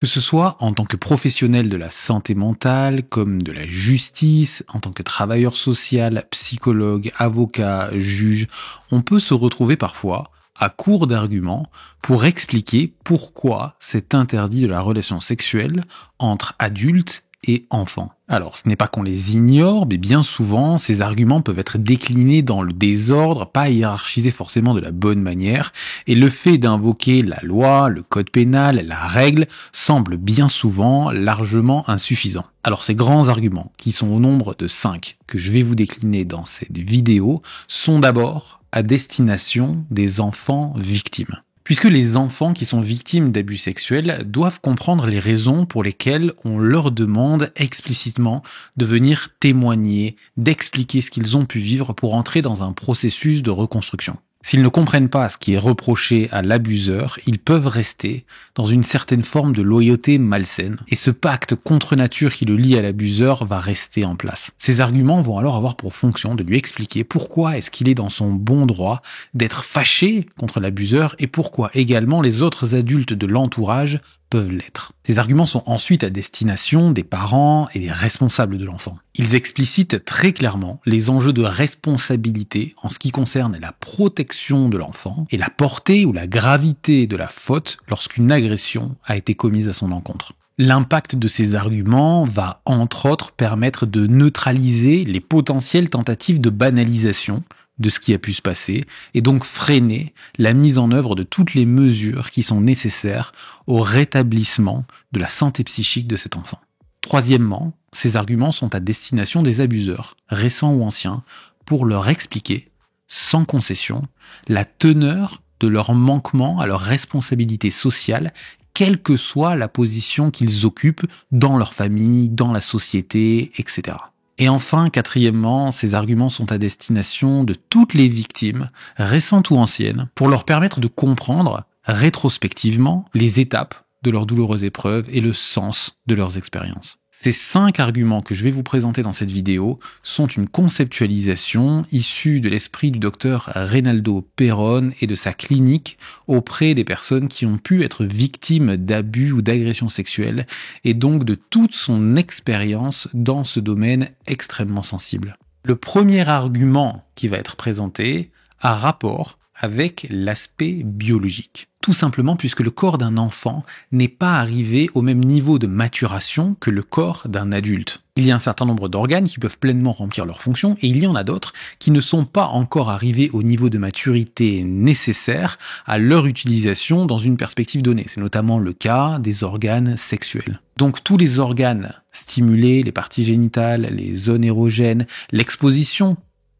Que ce soit en tant que professionnel de la santé mentale, comme de la justice, en tant que travailleur social, psychologue, avocat, juge, on peut se retrouver parfois à court d'arguments pour expliquer pourquoi c'est interdit de la relation sexuelle entre adultes et enfants. Alors, ce n'est pas qu'on les ignore, mais bien souvent, ces arguments peuvent être déclinés dans le désordre, pas hiérarchisés forcément de la bonne manière, et le fait d'invoquer la loi, le code pénal, la règle, semble bien souvent largement insuffisant. Alors, ces grands arguments, qui sont au nombre de 5, que je vais vous décliner dans cette vidéo, sont d'abord à destination des enfants victimes. Puisque les enfants qui sont victimes d'abus sexuels doivent comprendre les raisons pour lesquelles on leur demande explicitement de venir témoigner, d'expliquer ce qu'ils ont pu vivre pour entrer dans un processus de reconstruction. S'ils ne comprennent pas ce qui est reproché à l'abuseur, ils peuvent rester dans une certaine forme de loyauté malsaine. Et ce pacte contre nature qui le lie à l'abuseur va rester en place. Ces arguments vont alors avoir pour fonction de lui expliquer pourquoi est-ce qu'il est dans son bon droit d'être fâché contre l'abuseur et pourquoi également les autres adultes de l'entourage peuvent l'être. Ces arguments sont ensuite à destination des parents et des responsables de l'enfant. Ils explicitent très clairement les enjeux de responsabilité en ce qui concerne la protection de l'enfant et la portée ou la gravité de la faute lorsqu'une agression a été commise à son encontre. L'impact de ces arguments va entre autres permettre de neutraliser les potentielles tentatives de banalisation de ce qui a pu se passer et donc freiner la mise en œuvre de toutes les mesures qui sont nécessaires au rétablissement de la santé psychique de cet enfant. Troisièmement, ces arguments sont à destination des abuseurs, récents ou anciens, pour leur expliquer, sans concession, la teneur de leur manquement à leur responsabilité sociale, quelle que soit la position qu'ils occupent dans leur famille, dans la société, etc. Et enfin, quatrièmement, ces arguments sont à destination de toutes les victimes, récentes ou anciennes, pour leur permettre de comprendre, rétrospectivement, les étapes de leurs douloureuses épreuves et le sens de leurs expériences. Ces 5 arguments que je vais vous présenter dans cette vidéo sont une conceptualisation issue de l'esprit du docteur Reynaldo Perón et de sa clinique auprès des personnes qui ont pu être victimes d'abus ou d'agressions sexuelles et donc de toute son expérience dans ce domaine extrêmement sensible. Le premier argument qui va être présenté a rapport avec l'aspect biologique. Tout simplement puisque le corps d'un enfant n'est pas arrivé au même niveau de maturation que le corps d'un adulte. Il y a un certain nombre d'organes qui peuvent pleinement remplir leurs fonctions et il y en a d'autres qui ne sont pas encore arrivés au niveau de maturité nécessaire à leur utilisation dans une perspective donnée. C'est notamment le cas des organes sexuels. Donc tous les organes stimulés, les parties génitales, les zones érogènes, l'exposition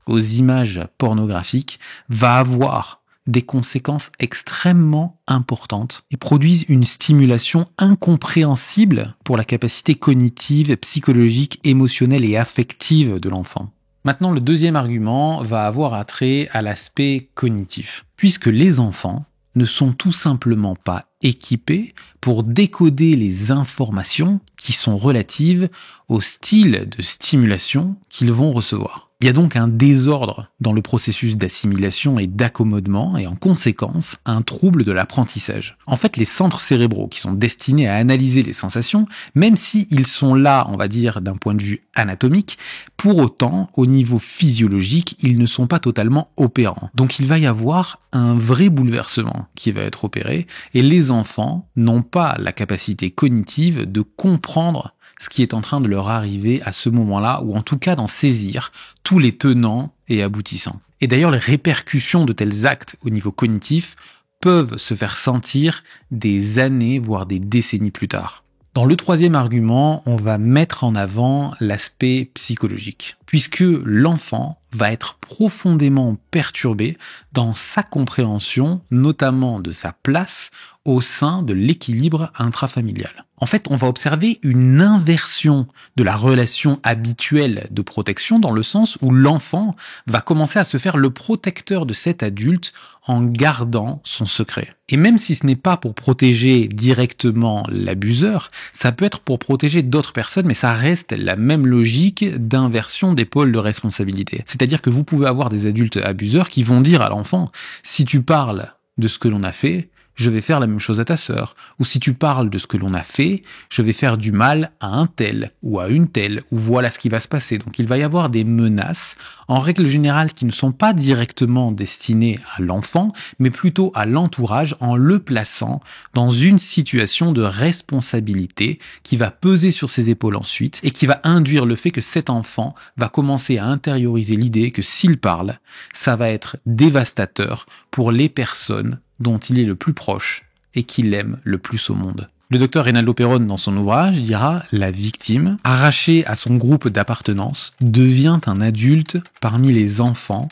aux images pornographiques va avoir des conséquences extrêmement importantes et produisent une stimulation incompréhensible pour la capacité cognitive, psychologique, émotionnelle et affective de l'enfant. Maintenant, le deuxième argument va avoir attrait à l'aspect cognitif, puisque les enfants ne sont tout simplement pas équipés pour décoder les informations qui sont relatives au style de stimulation qu'ils vont recevoir. Il y a donc un désordre dans le processus d'assimilation et d'accommodement et en conséquence un trouble de l'apprentissage. En fait, les centres cérébraux qui sont destinés à analyser les sensations, même s'ils sont là, on va dire, d'un point de vue anatomique, pour autant, au niveau physiologique, ils ne sont pas totalement opérants. Donc il va y avoir un vrai bouleversement qui va être opéré et les enfants n'ont pas la capacité cognitive de comprendre ce qui est en train de leur arriver à ce moment-là, ou en tout cas d'en saisir tous les tenants et aboutissants. Et d'ailleurs, les répercussions de tels actes au niveau cognitif peuvent se faire sentir des années, voire des décennies plus tard. Dans le troisième argument, on va mettre en avant l'aspect psychologique, puisque l'enfant va être profondément perturbé dans sa compréhension, notamment de sa place au sein de l'équilibre intrafamilial. En fait, on va observer une inversion de la relation habituelle de protection dans le sens où l'enfant va commencer à se faire le protecteur de cet adulte en gardant son secret. Et même si ce n'est pas pour protéger directement l'abuseur, ça peut être pour protéger d'autres personnes, mais ça reste la même logique d'inversion des pôles de responsabilité. C'est-à-dire que vous pouvez avoir des adultes abuseurs qui vont dire à l'enfant « si tu parles de ce que l'on a fait, je vais faire la même chose à ta sœur. Ou si tu parles de ce que l'on a fait, je vais faire du mal à un tel ou à une telle, ou voilà ce qui va se passer. Donc il va y avoir des menaces, en règle générale, qui ne sont pas directement destinées à l'enfant, mais plutôt à l'entourage, en le plaçant dans une situation de responsabilité qui va peser sur ses épaules ensuite, et qui va induire le fait que cet enfant va commencer à intérioriser l'idée que s'il parle, ça va être dévastateur pour les personnes dont il est le plus proche et qu'il aime le plus au monde. Le docteur Reynaldo Peron, dans son ouvrage, dira « La victime, arrachée à son groupe d'appartenance, devient un adulte parmi les enfants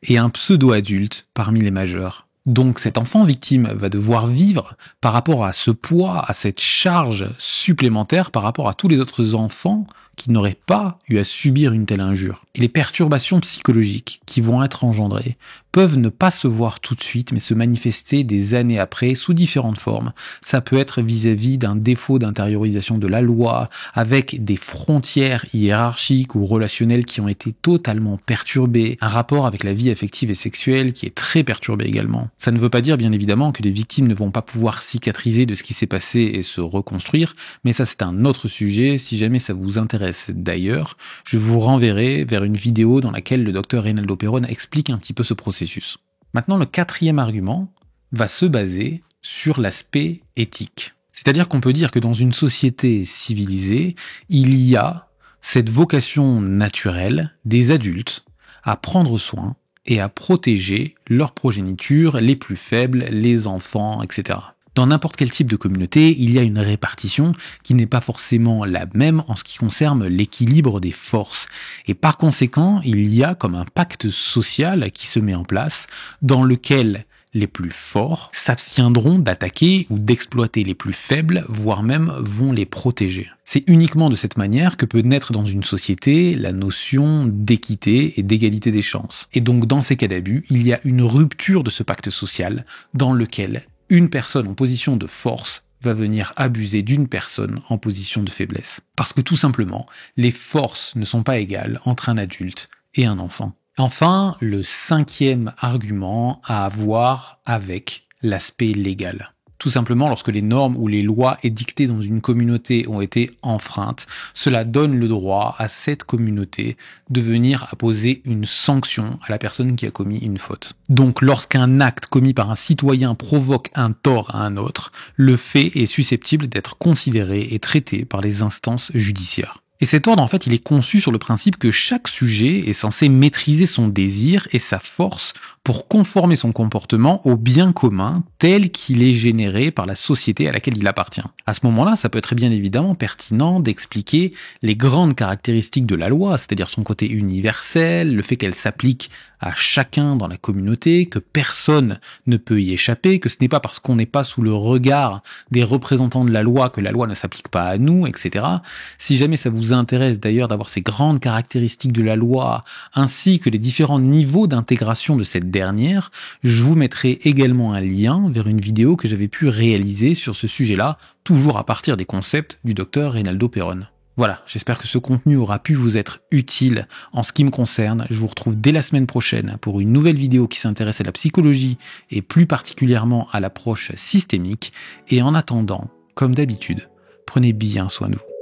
et un pseudo-adulte parmi les majeurs. » Donc cet enfant victime va devoir vivre par rapport à ce poids, à cette charge supplémentaire par rapport à tous les autres enfants qui n'auraient pas eu à subir une telle injure. Et les perturbations psychologiques qui vont être engendrées peuvent ne pas se voir tout de suite, mais se manifester des années après sous différentes formes. Ça peut être vis-à-vis d'un défaut d'intériorisation de la loi, avec des frontières hiérarchiques ou relationnelles qui ont été totalement perturbées, un rapport avec la vie affective et sexuelle qui est très perturbé également. Ça ne veut pas dire, bien évidemment, que les victimes ne vont pas pouvoir cicatriser de ce qui s'est passé et se reconstruire, mais ça c'est un autre sujet. Si jamais ça vous intéresse d'ailleurs, je vous renverrai vers une vidéo dans laquelle le docteur Reynaldo Peron explique un petit peu ce processus. Maintenant, le quatrième argument va se baser sur l'aspect éthique. C'est-à-dire qu'on peut dire que dans une société civilisée, il y a cette vocation naturelle des adultes à prendre soin et à protéger leur progéniture, les plus faibles, les enfants, etc. Dans n'importe quel type de communauté, il y a une répartition qui n'est pas forcément la même en ce qui concerne l'équilibre des forces. Et par conséquent, il y a comme un pacte social qui se met en place dans lequel les plus forts s'abstiendront d'attaquer ou d'exploiter les plus faibles, voire même vont les protéger. C'est uniquement de cette manière que peut naître dans une société la notion d'équité et d'égalité des chances. Et donc dans ces cas d'abus, il y a une rupture de ce pacte social dans lequel une personne en position de force va venir abuser d'une personne en position de faiblesse. Parce que tout simplement, les forces ne sont pas égales entre un adulte et un enfant. Enfin, le cinquième argument a à voir avec l'aspect légal. Tout simplement, lorsque les normes ou les lois édictées dans une communauté ont été enfreintes, cela donne le droit à cette communauté de venir apposer une sanction à la personne qui a commis une faute. Donc, lorsqu'un acte commis par un citoyen provoque un tort à un autre, le fait est susceptible d'être considéré et traité par les instances judiciaires. Et cet ordre, en fait, il est conçu sur le principe que chaque sujet est censé maîtriser son désir et sa force pour conformer son comportement au bien commun tel qu'il est généré par la société à laquelle il appartient. À ce moment-là, ça peut être bien évidemment pertinent d'expliquer les grandes caractéristiques de la loi, c'est-à-dire son côté universel, le fait qu'elle s'applique à chacun dans la communauté, que personne ne peut y échapper, que ce n'est pas parce qu'on n'est pas sous le regard des représentants de la loi que la loi ne s'applique pas à nous, etc. Si jamais ça vous intéresse d'ailleurs d'avoir ces grandes caractéristiques de la loi, ainsi que les différents niveaux d'intégration de cette dernière, je vous mettrai également un lien vers une vidéo que j'avais pu réaliser sur ce sujet-là, toujours à partir des concepts du docteur Reynaldo Peron. Voilà, j'espère que ce contenu aura pu vous être utile. En ce qui me concerne, je vous retrouve dès la semaine prochaine pour une nouvelle vidéo qui s'intéresse à la psychologie et plus particulièrement à l'approche systémique. Et en attendant, comme d'habitude, prenez bien soin de vous.